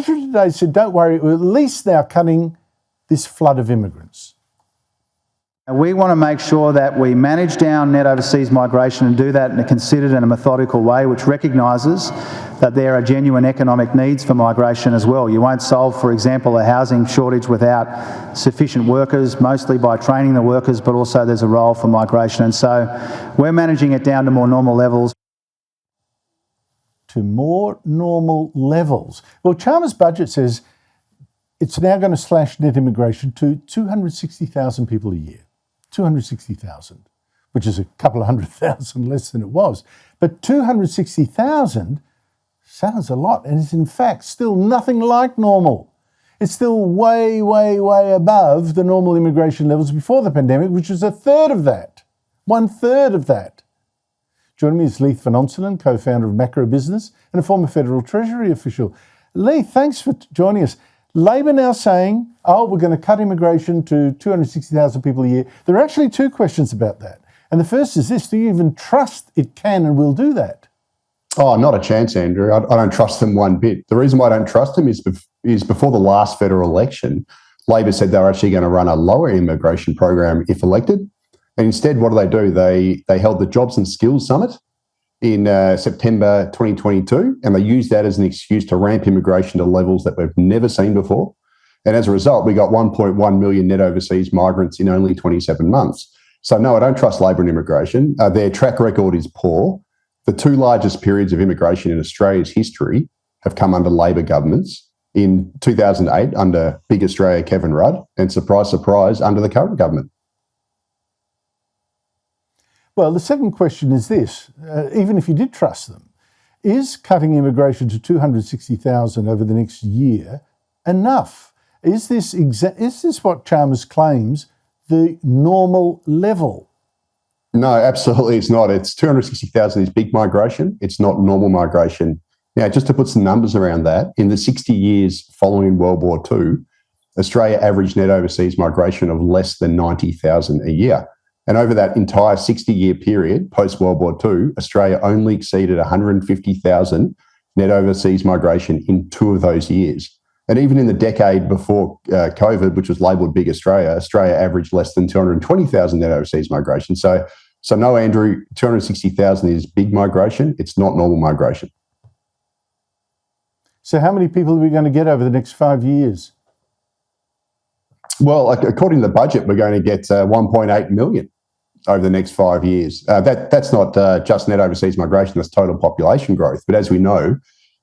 Treasury today said, don't worry, we're at least now cutting this flood of immigrants. We want to make sure that we manage down net overseas migration and do that in a considered and a methodical way, which recognises that there are genuine economic needs for migration as well. You won't solve, for example, a housing shortage without sufficient workers, mostly by training the workers, but also there's a role for migration. And so we're managing it down to more normal levels. To more normal levels. Well, Chalmers' budget says it's now going to slash net immigration to 260,000 people a year. 260,000, which is a couple of 100,000 less than it was. But 260,000 sounds a lot, and it's in fact still nothing like normal. It's still way, way, way above the normal immigration levels before the pandemic, which was a third of that. 1/3 of that. Joining me is Leith Van Onselen, co-founder of Macro Business and a former Federal Treasury official. Leith, thanks for joining us. Labor now saying, we're going to cut immigration to 260,000 people a year. There are actually two questions about that. And the first is this: do you even trust it can and will do that? Oh, not a chance, Andrew. I don't trust them one bit. The reason why I don't trust them is before the last federal election, Labor said they were actually going to run a lower immigration program if elected. And instead, what do? They held the Jobs and Skills Summit in September 2022, and they used that as an excuse to ramp immigration to levels that we've never seen before. And as a result, we got 1.1 million net overseas migrants in only 27 months. So no, I don't trust Labor and immigration. Their track record is poor. The two largest periods of immigration in Australia's history have come under Labor governments. In 2008, under Big Australia Kevin Rudd, and surprise, surprise, under the current government. Well, the second question is this: even if you did trust them, is cutting immigration to 260,000 over the next year enough? Is this what Chalmers claims the normal level? No, absolutely it's not. It's 260,000 is big migration. It's not normal migration. Now, just to put some numbers around that, in the 60 years following World War II, Australia averaged net overseas migration of less than 90,000 a year. And over that entire 60-year period, post-World War II, Australia only exceeded 150,000 net overseas migration in 2 of those years. And even in the decade before COVID, which was labelled Big Australia, Australia averaged less than 220,000 net overseas migration. So no, Andrew, 260,000 is big migration. It's not normal migration. So how many people are we going to get over the next 5 years? Well, according to the budget, we're going to get 1.8 million over the next 5 years. That's not just net overseas migration, that's total population growth. But as we know,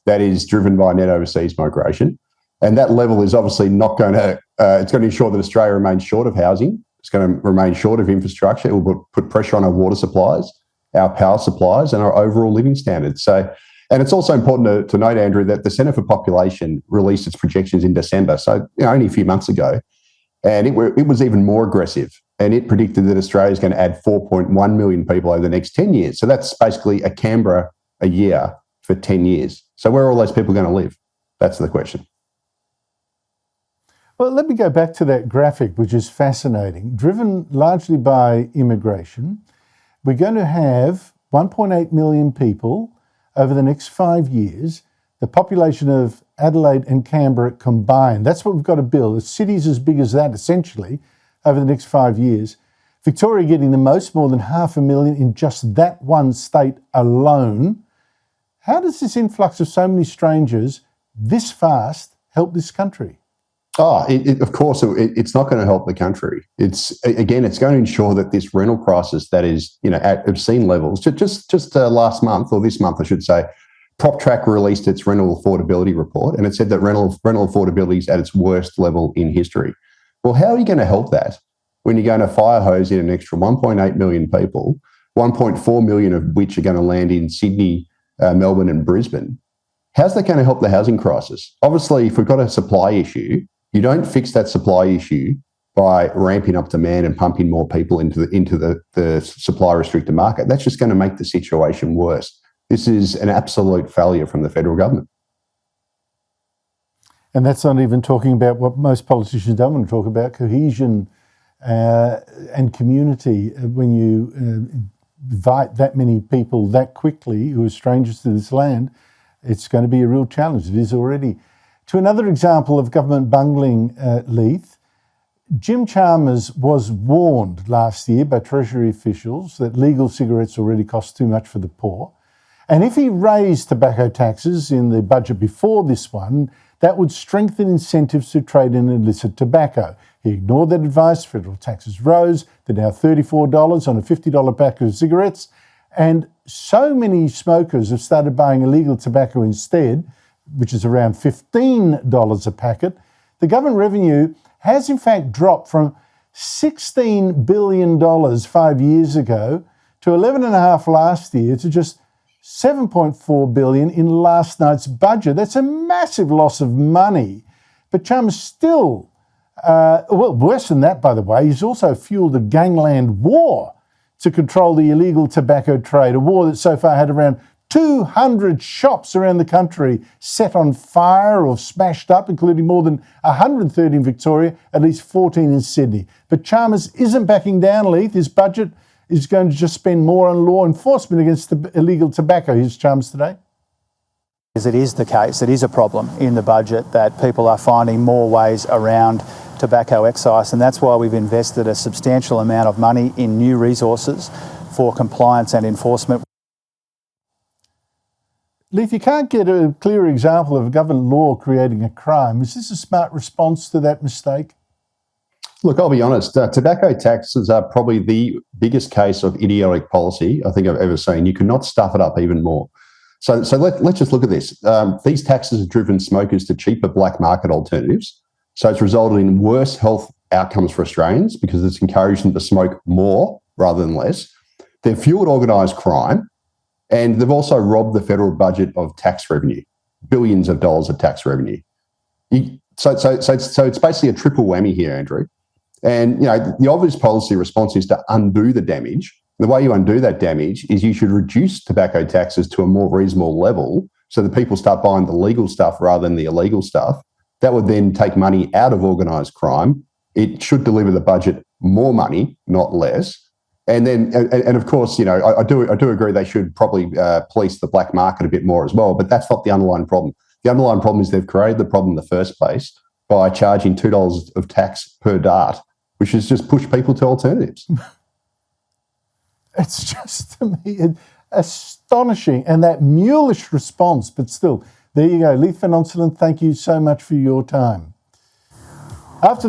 that is driven by net overseas migration. And that level is obviously not going to, it's going to ensure that Australia remains short of housing. It's going to remain short of infrastructure. It will put pressure on our water supplies, our power supplies, and our overall living standards. And it's also important to note, Andrew, that the Centre for Population released its projections in December, so only a few months ago. And it was even more aggressive. And it predicted that Australia is going to add 4.1 million people over the next 10 years. So that's basically a Canberra a year for 10 years. So where are all those people going to live? That's the question. Well, let me go back to that graphic, which is fascinating. Driven largely by immigration, we're going to have 1.8 million people over the next 5 years. The population of Adelaide and Canberra combined. That's what we've got to build. A city's as big as that, essentially, over the next 5 years. Victoria getting the most, more than 500,000 in just that one state alone. How does this influx of so many strangers this fast help this country? Of course, it's not going to help the country. It's going to ensure that this rental crisis that is, at obscene levels. Just last month, or this month, I should say, PropTrack released its rental affordability report, and it said that rental affordability is at its worst level in history. Well, how are you going to help that when you're going to fire hose in an extra 1.8 million people, 1.4 million of which are going to land in Sydney, Melbourne, and Brisbane? How's that going to help the housing crisis? Obviously, if we've got a supply issue, you don't fix that supply issue by ramping up demand and pumping more people into the supply restricted market. That's just going to make the situation worse. This is an absolute failure from the federal government. And that's not even talking about what most politicians don't want to talk about, cohesion and community. When you invite that many people that quickly who are strangers to this land, it's going to be a real challenge. It is already. To another example of government bungling, Leith, Jim Chalmers was warned last year by Treasury officials that legal cigarettes already cost too much for the poor. And if he raised tobacco taxes in the budget before this one, that would strengthen incentives to trade in illicit tobacco. He ignored that advice. Federal taxes rose to now $34 on a $50 pack of cigarettes. And so many smokers have started buying illegal tobacco instead, which is around $15 a packet. The government revenue has in fact dropped from $16 billion 5 years ago to $11.5 last year to just $7.4 billion in last night's budget. That's a massive loss of money. But Chalmers still, worse than that, by the way, he's also fueled a gangland war to control the illegal tobacco trade, a war that so far had around 200 shops around the country set on fire or smashed up, including more than 130 in Victoria, at least 14 in Sydney. But Chalmers isn't backing down, Leith. His budget is going to just spend more on law enforcement against the illegal tobacco. Here's Chalmers today. It is the case, it is a problem in the budget that people are finding more ways around tobacco excise, and that's why we've invested a substantial amount of money in new resources for compliance and enforcement. Leith, you can't get a clear example of a government law creating a crime. Is this a smart response to that mistake? Look, I'll be honest, tobacco taxes are probably the biggest case of idiotic policy I think I've ever seen. You cannot stuff it up even more. So let's just look at this. These taxes have driven smokers to cheaper black market alternatives. So it's resulted in worse health outcomes for Australians because it's encouraged them to smoke more rather than less. They've fueled organised crime, and they've also robbed the federal budget of tax revenue, billions of dollars of tax revenue. So it's basically a triple whammy here, Andrew. And the obvious policy response is to undo the damage. The way you undo that damage is you should reduce tobacco taxes to a more reasonable level so that people start buying the legal stuff rather than the illegal stuff. That would then take money out of organised crime. It should deliver the budget more money, not less. And then, and of course, I do agree they should probably police the black market a bit more as well. But that's not the underlying problem. The underlying problem is they've created the problem in the first place by charging $2 of tax per dart, which has just pushed people to alternatives. It's just, to me, astonishing, and that mulish response, but still, there you go. Leith Van Onselen, thank you so much for your time. After